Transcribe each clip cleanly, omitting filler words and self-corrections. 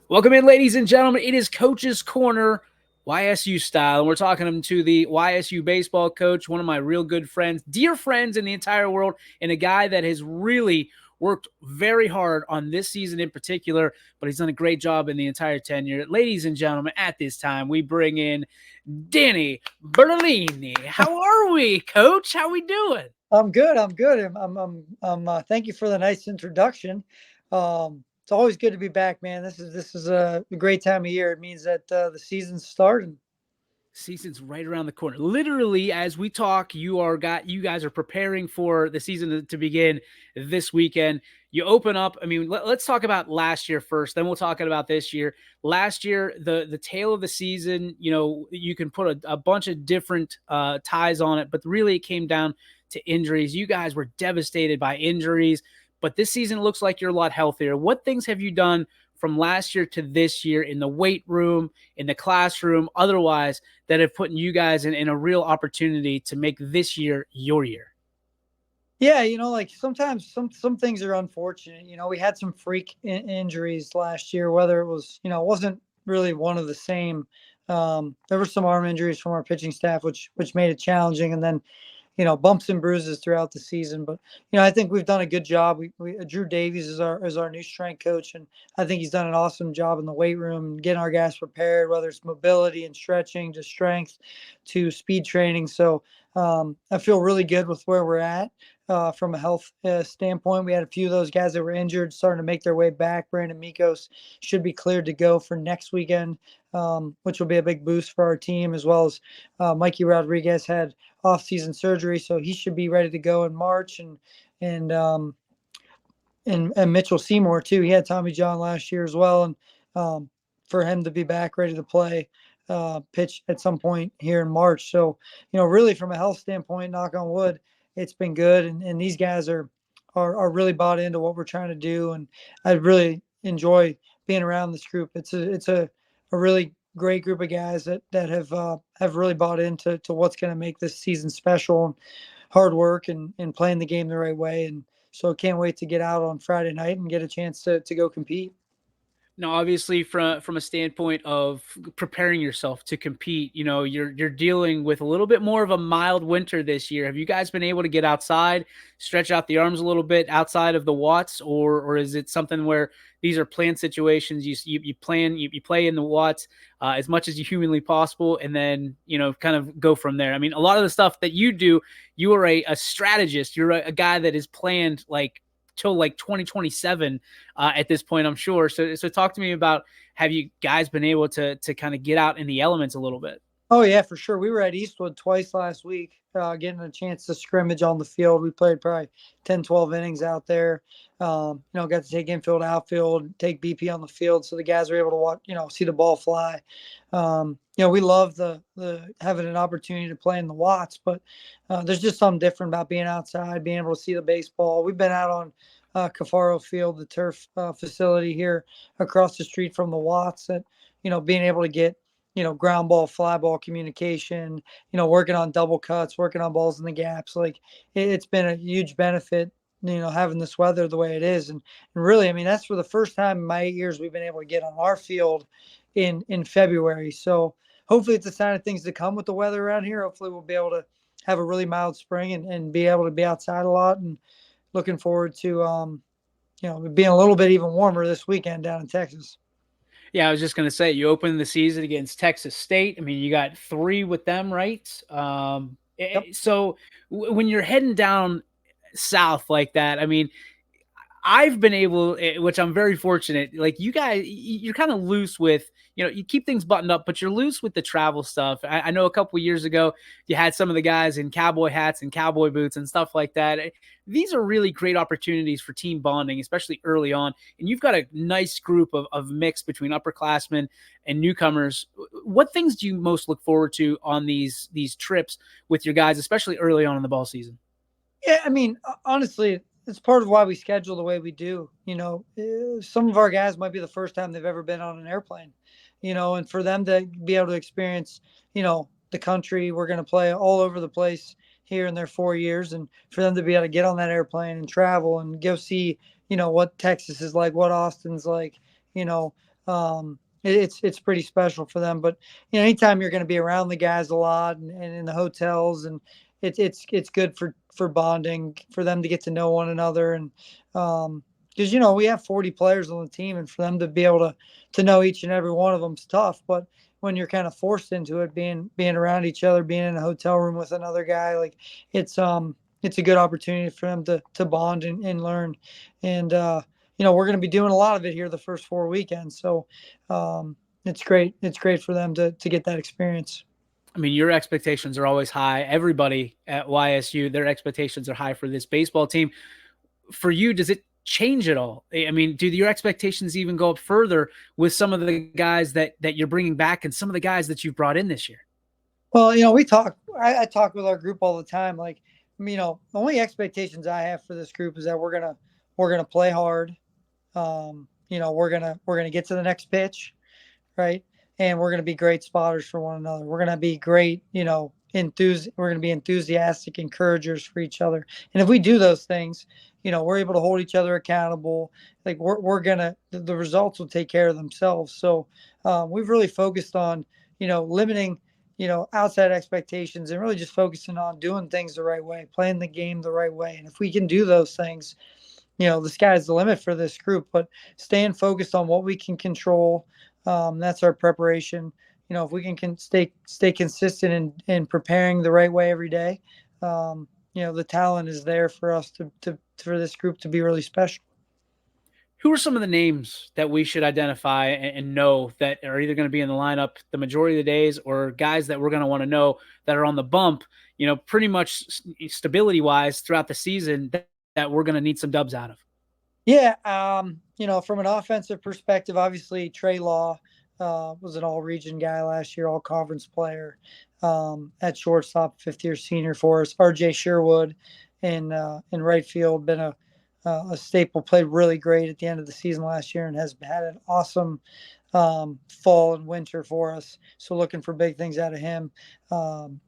Welcome in, ladies and gentlemen. It is Coach's Corner, YSU style, and we're talking to the YSU baseball coach, one of my real good friends, dear friends in the entire world, and a guy that has really worked very hard on this season in particular, but he's done a great job in the entire tenure. Ladies and gentlemen, at this time, we bring in Danny Bertolini. How are we, Coach? How we doing? I'm good. I'm good. Thank you for the nice introduction. It's always good to be back, man. This is a great time of year. It means that the season's starting. Season's right around the corner. Literally, as we talk, you guys are preparing for the season to begin this weekend. You open up. I mean, let's talk about last year first. Then we'll talk about this year. Last year, the tail of the season. You know, you can put a bunch of different ties on it, but really it came down to injuries. You guys were devastated by injuries, but this season looks like you're a lot healthier. What things have you done from last year to this year in the weight room, in the classroom, otherwise, that have put you guys in a real opportunity to make this year your year? Yeah, like sometimes some things are unfortunate. We had some freak injuries last year. Whether it was, it wasn't really one of the same. There were some arm injuries from our pitching staff, which made it challenging, and then bumps and bruises throughout the season. But I think we've done a good job. We Drew Davies is our new strength coach, and I think he's done an awesome job in the weight room, getting our guys prepared, whether it's mobility and stretching, to strength, to speed training. So I feel really good with where we're at. From a health standpoint, we had a few of those guys that were injured starting to make their way back. Brandon Mikos should be cleared to go for next weekend, which will be a big boost for our team, as well as Mikey Rodriguez had off-season surgery, so he should be ready to go in March. And Mitchell Seymour too. He had Tommy John last year as well, and for him to be back ready to play, pitch at some point here in March. So really from a health standpoint, knock on wood, it's been good, and these guys are really bought into what we're trying to do, and I really enjoy being around this group. It's a really great group of guys that have really bought into what's going to make this season special, and hard work and playing the game the right way. And so can't wait to get out on Friday night and get a chance to go compete. Now, obviously, from a standpoint of preparing yourself to compete, you're dealing with a little bit more of a mild winter this year. Have you guys been able to get outside, stretch out the arms a little bit outside of the watts, or is it something where these are planned situations? You play in the watts as much as you humanly possible, and then kind of go from there. I mean, a lot of the stuff that you do, you are a strategist. You're a guy that is planned like till like 2027 at this point, I'm sure. So talk to me about, have you guys been able to kind of get out in the elements a little bit? Oh yeah, for sure. We were at Eastwood twice last week, getting a chance to scrimmage on the field. We played probably 10, 12 innings out there. Got to take infield, outfield, take BP on the field, so the guys were able to watch, see the ball fly. We love the having an opportunity to play in the Watts, but there's just something different about being outside, being able to see the baseball. We've been out on Cafaro Field, the turf facility here across the street from the Watts, that being able to get ground ball, fly ball communication, working on double cuts, working on balls in the gaps. Like it's been a huge benefit, having this weather the way it is. And really, I mean, that's for the first time in my 8 years we've been able to get on our field in February. So hopefully it's a sign of things to come with the weather around here. Hopefully we'll be able to have a really mild spring and be able to be outside a lot, and looking forward to, being a little bit even warmer this weekend down in Texas. Yeah, I was just gonna say, you opened the season against Texas State. I mean, you got 3 with them, right? Yep. So when you're heading down south like that, I mean, I've been able, which I'm very fortunate. Like you guys, you're kind of loose with, you keep things buttoned up, but you're loose with the travel stuff. I know a couple of years ago, you had some of the guys in cowboy hats and cowboy boots and stuff like that. These are really great opportunities for team bonding, especially early on. And you've got a nice group of mix between upperclassmen and newcomers. What things do you most look forward to on these trips with your guys, especially early on in the ball season? Yeah, I mean, honestly, it's part of why we schedule the way we do. Some of our guys might be the first time they've ever been on an airplane, and for them to be able to experience, the country, we're going to play all over the place here in their 4 years, and for them to be able to get on that airplane and travel and go see, what Texas is like, what Austin's like, you know, It's pretty special for them. But anytime you're going to be around the guys a lot and in the hotels, and it's good for bonding, for them to get to know one another. And because we have 40 players on the team, and for them to be able to know each and every one of them is tough. But when you're kind of forced into it, being around each other, being in a hotel room with another guy, like it's a good opportunity for them to bond and learn. And we're going to be doing a lot of it here the first 4 weekends. So it's great. It's great for them to get that experience. I mean, your expectations are always high. Everybody at YSU, their expectations are high for this baseball team. For you, does it change at all? I mean, do your expectations even go up further with some of the guys that you're bringing back and some of the guys that you've brought in this year? Well, we talk. I talk with our group all the time. Like, the only expectations I have for this group is that we're gonna play hard. We're gonna get to the next pitch, right? And we're going to be great spotters for one another. We're going to be great, we're going to be enthusiastic encouragers for each other. And if we do those things, we're able to hold each other accountable. Like we're going to, the results will take care of themselves. So we've really focused on, limiting, outside expectations and really just focusing on doing things the right way, playing the game the right way. And if we can do those things, the sky's the limit for this group, but staying focused on what we can control. That's our preparation. If we can stay consistent in preparing the right way every day, the talent is there for us for this group to be really special. Who are some of the names that we should identify and know that are either going to be in the lineup the majority of the days, or guys that we're going to want to know that are on the bump, pretty much stability wise throughout the season that we're going to need some dubs out of? Yeah, from an offensive perspective, obviously Trey Law was an all-region guy last year, all-conference player. At shortstop, fifth-year senior for us. R.J. Sherwood in right field, been a staple, played really great at the end of the season last year, and has had an awesome fall and winter for us. So looking for big things out of him.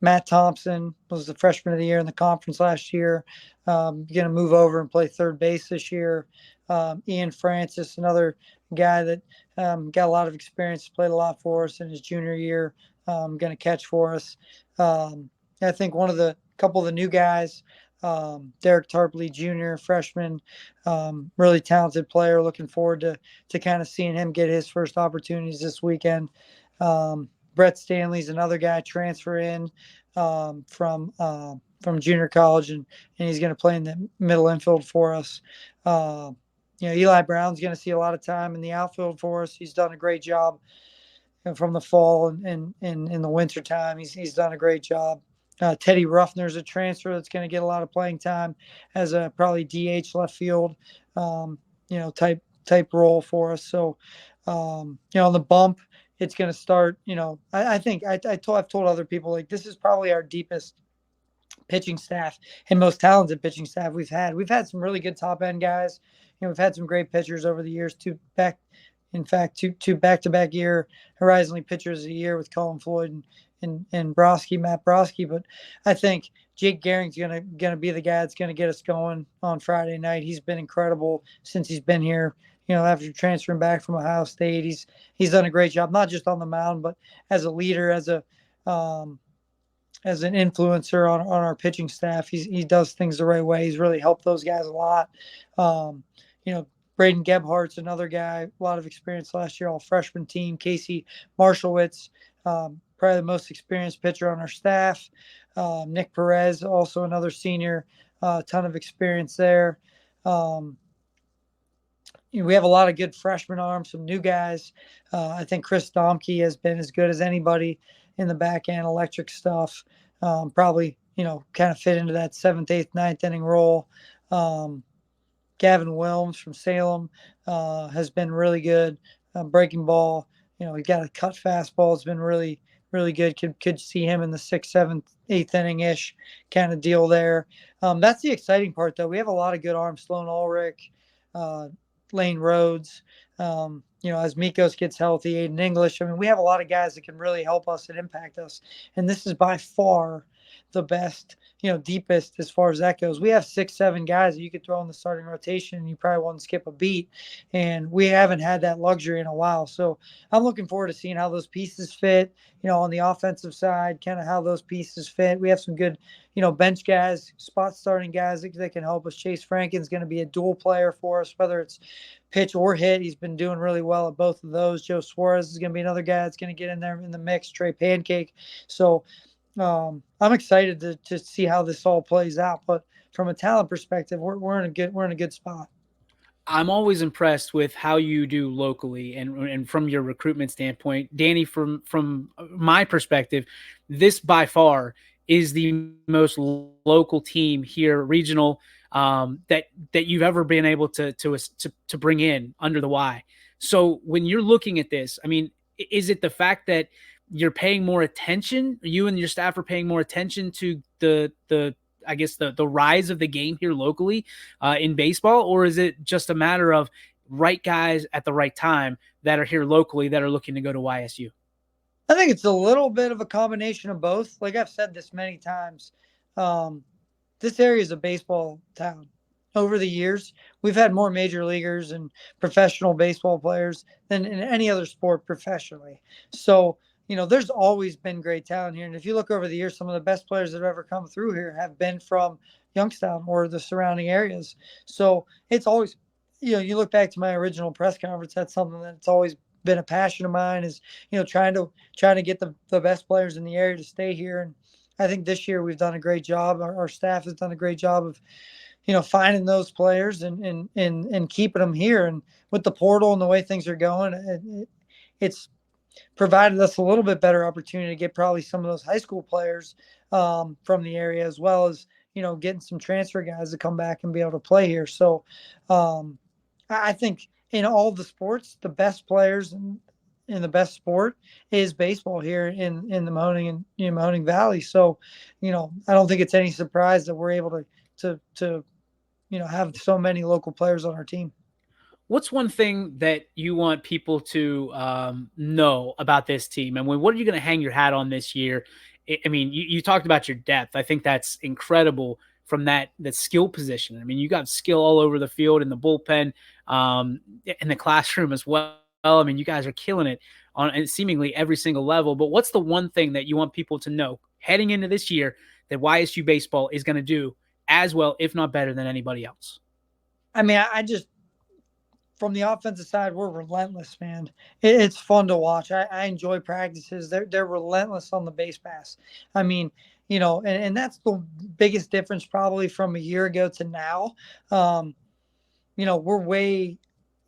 Matt Thompson was the freshman of the year in the conference last year. Going to move over and play third base this year. Ian Francis, another guy that got a lot of experience, played a lot for us in his junior year. Going to catch for us. I think couple of the new guys, Derek Tarpley Jr., freshman, really talented player. Looking forward to kind of seeing him get his first opportunities this weekend. Brett Stanley's another guy transfer in from junior college, and he's going to play in the middle infield for us. Eli Brown's going to see a lot of time in the outfield for us. He's done a great job from the fall and in the winter time. He's done a great job. Teddy Ruffner's a transfer that's going to get a lot of playing time as a probably DH left field, type role for us. So, on the bump, it's going to start. I think I've told other people, like, this is probably our deepest pitching staff and most talented pitching staff we've had. We've had some really good top end guys. We've had some great pitchers over the years. Two back-to-back year Horizon League pitchers of the year with Colin Floyd and Matt Broski. But I think Jake Gehring's gonna be the guy that's gonna get us going on Friday night. He's been incredible since he's been here. After transferring back from Ohio State, he's done a great job, not just on the mound, but as a leader, as an influencer on our pitching staff. He does things the right way. He's really helped those guys a lot. Braden Gebhardt's another guy, a lot of experience last year, all freshman team. Casey Marshallwitz, probably the most experienced pitcher on our staff. Nick Perez, also another senior, a ton of experience there. We have a lot of good freshman arms, some new guys. I think Chris Domke has been as good as anybody in the back end, electric stuff. Probably, kind of fit into that 7th, 8th, 9th inning role. Gavin Wilms from Salem has been really good. Breaking ball, he got a cut fastball. Has been really, really good. Could see him in the 6th, 7th, 8th inning ish kind of deal there. That's the exciting part, though. We have a lot of good arms. Sloan Ulrich, Lane Rhodes. As Mikos gets healthy, Aiden English. I mean, we have a lot of guys that can really help us and impact us. And this is by far the best, deepest as far as that goes. We have 6, 7 guys that you could throw in the starting rotation and you probably won't skip a beat. And we haven't had that luxury in a while. So I'm looking forward to seeing how those pieces fit, on the offensive side, kind of how those pieces fit. We have some good, bench guys, spot starting guys that can help us. Chase Franken's going to be a dual player for us, whether it's pitch or hit. He's been doing really well at both of those. Joe Suarez is going to be another guy that's going to get in there in the mix. Trey Pancake. So I'm excited to see how this all plays out. But from a talent perspective, we're in a good spot. I'm always impressed with how you do locally and from your recruitment standpoint. Danny, from my perspective, this by far is the most local team here, regional, that you've ever been able to bring in under the Y. So when you're looking at this, I mean, is it the fact that you're paying more attention, you and your staff are paying more attention to the I guess the rise of the game here locally in baseball, or is it just a matter of right guys at the right time that are here locally that are looking to go to YSU? I think it's a little bit of a combination of both. Like I've said this many times, um, this area is a baseball town. Over the years, we've had more major leaguers and professional baseball players than in any other sport professionally. So, there's always been great talent here. And if you look over the years, some of the best players that have ever come through here have been from Youngstown or the surrounding areas. So it's always, you look back to my original press conference, that's something that's always been a passion of mine is, trying to get the best players in the area to stay here. And I think this year we've done a great job. Our staff has done a great job of, finding those players and keeping them here. And with the portal and the way things are going, it's provided us a little bit better opportunity to get probably some of those high school players from the area, as well as, getting some transfer guys to come back and be able to play here. So I think in all the sports, the best players in the best sport is baseball here in the Mahoning Valley. So, I don't think it's any surprise that we're able to have so many local players on our team. What's one thing that you want people to know about this team? And what are you going to hang your hat on this year? I mean, you talked about your depth. I think that's incredible from that skill position. I mean, you got skill all over the field in the bullpen, in the classroom as well. I mean, you guys are killing it on seemingly every single level. But what's the one thing that you want people to know heading into this year that YSU baseball is going to do as well, if not better than anybody else? I mean, I just from the offensive side, we're relentless, man. It's fun to watch. I enjoy practices. They're relentless on the base pass. I mean, and that's the biggest difference probably from a year ago to now.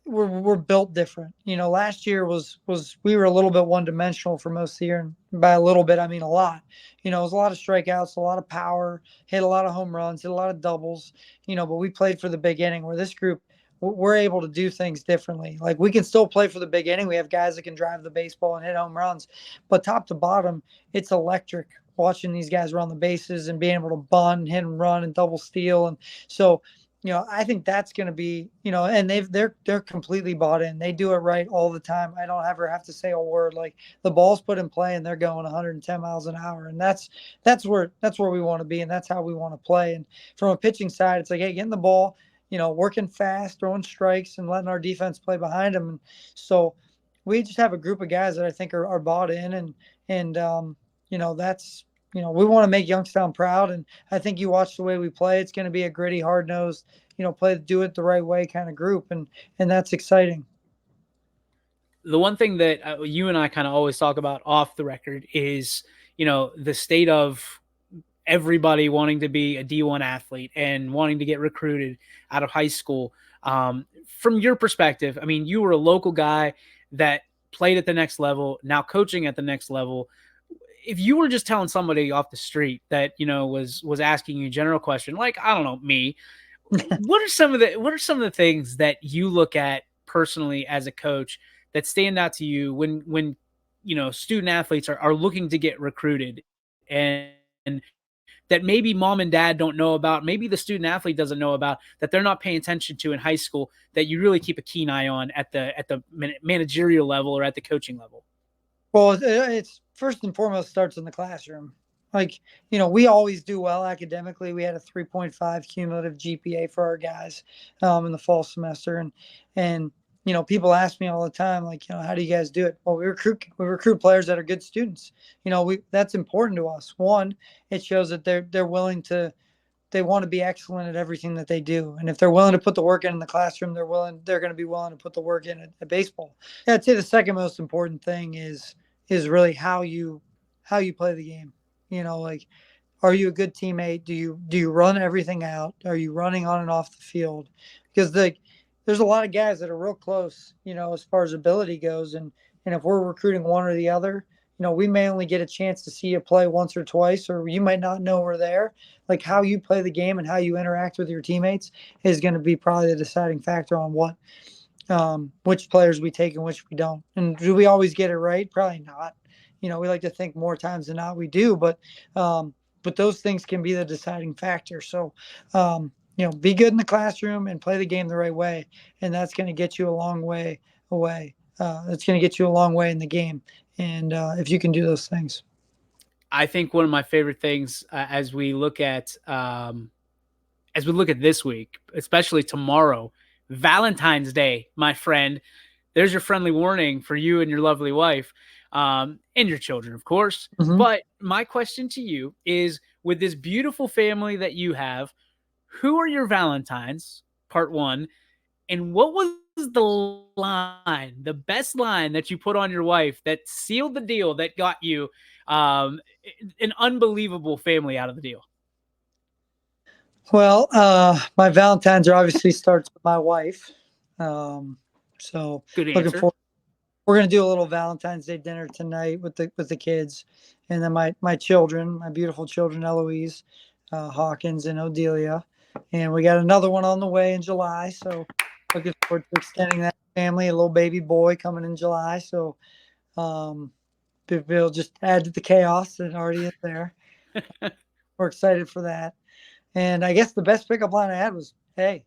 We're built different. Last year was we were a little bit one dimensional for most of the year, and by a little bit I mean a lot. It was a lot of strikeouts, a lot of power, hit a lot of home runs, hit a lot of doubles. But we played for the big inning. Where this group, we're able to do things differently. Like we can still play for the big inning. We have guys that can drive the baseball and hit home runs, but top to bottom, it's electric watching these guys run the bases and being able to bunt, hit and run, and double steal. And so, I think that's going to be, and they're completely bought in. They do it right all the time. I don't ever have to say a word. Like the ball's put in play and they're going 110 miles an hour. And that's where we want to be. And that's how we want to play. And from a pitching side, it's like, hey, getting the ball, working fast, throwing strikes and letting our defense play behind them. And so we just have a group of guys that I think are bought in and that's, we want to make Youngstown proud. And I think you watch the way we play, it's going to be a gritty, hard nosed, do it the right way kind of group. And that's exciting. The one thing that you and I kind of always talk about off the record is, the state of everybody wanting to be a D1 athlete and wanting to get recruited out of high school. From your perspective, I mean, you were a local guy that played at the next level, now coaching at the next level. If you were just telling somebody off the street that, was asking you a general question, like, I don't know, me, what are some of the things that you look at personally as a coach that stand out to you when student athletes are looking to get recruited and that maybe mom and dad don't know about, maybe the student athlete doesn't know about, that they're not paying attention to in high school, that you really keep a keen eye on at the managerial level or at the coaching level? Well, it's first and foremost starts in the classroom. Like, we always do well academically. We had a 3.5 cumulative GPA for our guys in the fall semester, and people ask me all the time, like, how do you guys do it? Well, we recruit players that are good students. We that's important to us. One, it shows that they're willing to they want to be excellent at everything that they do. And if they're willing to put the work in the classroom, they're going to be willing to put the work in at baseball. Yeah, I'd say the second most important thing is really how you play the game. Like, are you a good teammate? Do you run everything out? Are you running on and off the field? Because there's a lot of guys that are real close, as far as ability goes, and if we're recruiting one or the other, we may only get a chance to see you play once or twice, or you might not know we're there. Like, how you play the game and how you interact with your teammates is going to be probably the deciding factor on which players we take and which we don't. And do we always get it right? Probably not. We like to think more times than not we do, but those things can be the deciding factor. So, be good in the classroom and play the game the right way, and that's going to get you a long way away. It's going to get you a long way in the game, and if you can do those things. I think one of my favorite things as we look at this week, especially tomorrow, Valentine's Day, my friend. There's your friendly warning for you and your lovely wife, and your children, of course. Mm-hmm. But my question to you is: with this beautiful family that you have, who are your Valentines? Part one, and what was the best line that you put on your wife that sealed the deal that got you um, an unbelievable family out of the deal? Well, my Valentine's are obviously starts with my wife. Um, so Good looking answer. forward. We're gonna do a little Valentine's Day dinner tonight with the kids, and then my children, my beautiful children, Eloise, Hawkins, and Odelia, and we got another one on the way in July. So looking forward to extending that family. A little baby boy coming in July. So um, we'll just add to the chaos that already is there. We're excited for that. And I guess the best pickup line I had was, "Hey."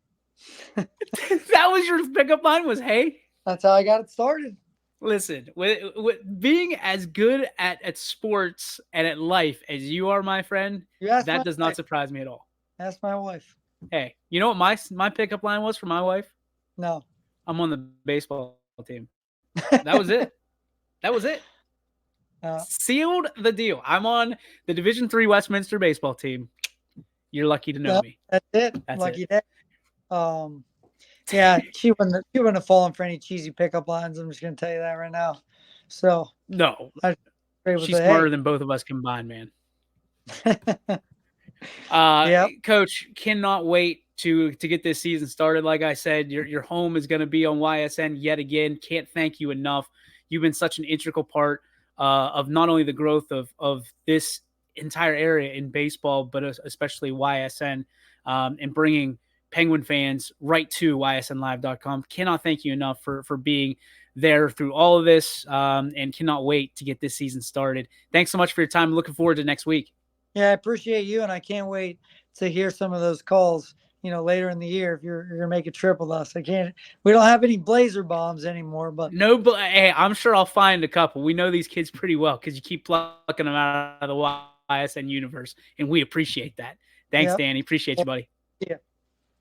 That was your pickup line was, hey. That's how I got it started. Listen, with being as good at sports and at life as you are, my friend, You asked that my does not wife. surprise me at all. Ask my wife. Hey, you know what my pickup line was for my wife? No. I'm on the baseball team. That was it. That was it. uh, Sealed the deal. I'm on the Division III Westminster baseball team. You're lucky to know no, me. that's it. That's it. Lucky day. Um, yeah, she wouldn't have fallen for any cheesy pickup lines. I'm just gonna tell you that right now. So No, I agree with she's the smarter than both of us combined, man. hey. Yep. Coach, cannot wait to get this season started. Like I said, your home is going to be on YSN yet again. Can't thank you enough. You've been such an integral part of not only the growth of this entire area in baseball, but especially YSN, and bringing Penguin fans right to ysnlive.com. Cannot thank you enough for being there through all of this, and cannot wait to get this season started. Thanks so much for your time. Looking forward to next week. Yeah, I appreciate you, and I can't wait to hear some of those calls. Later in the year, if you're gonna make a trip with us. I can't. We don't have any Blazer bombs anymore, but No, but hey, I'm sure I'll find a couple. We know these kids pretty well because you keep plucking them out of the YSN universe, and we appreciate that. Thanks, yeah. Danny. Appreciate you, buddy. Yeah.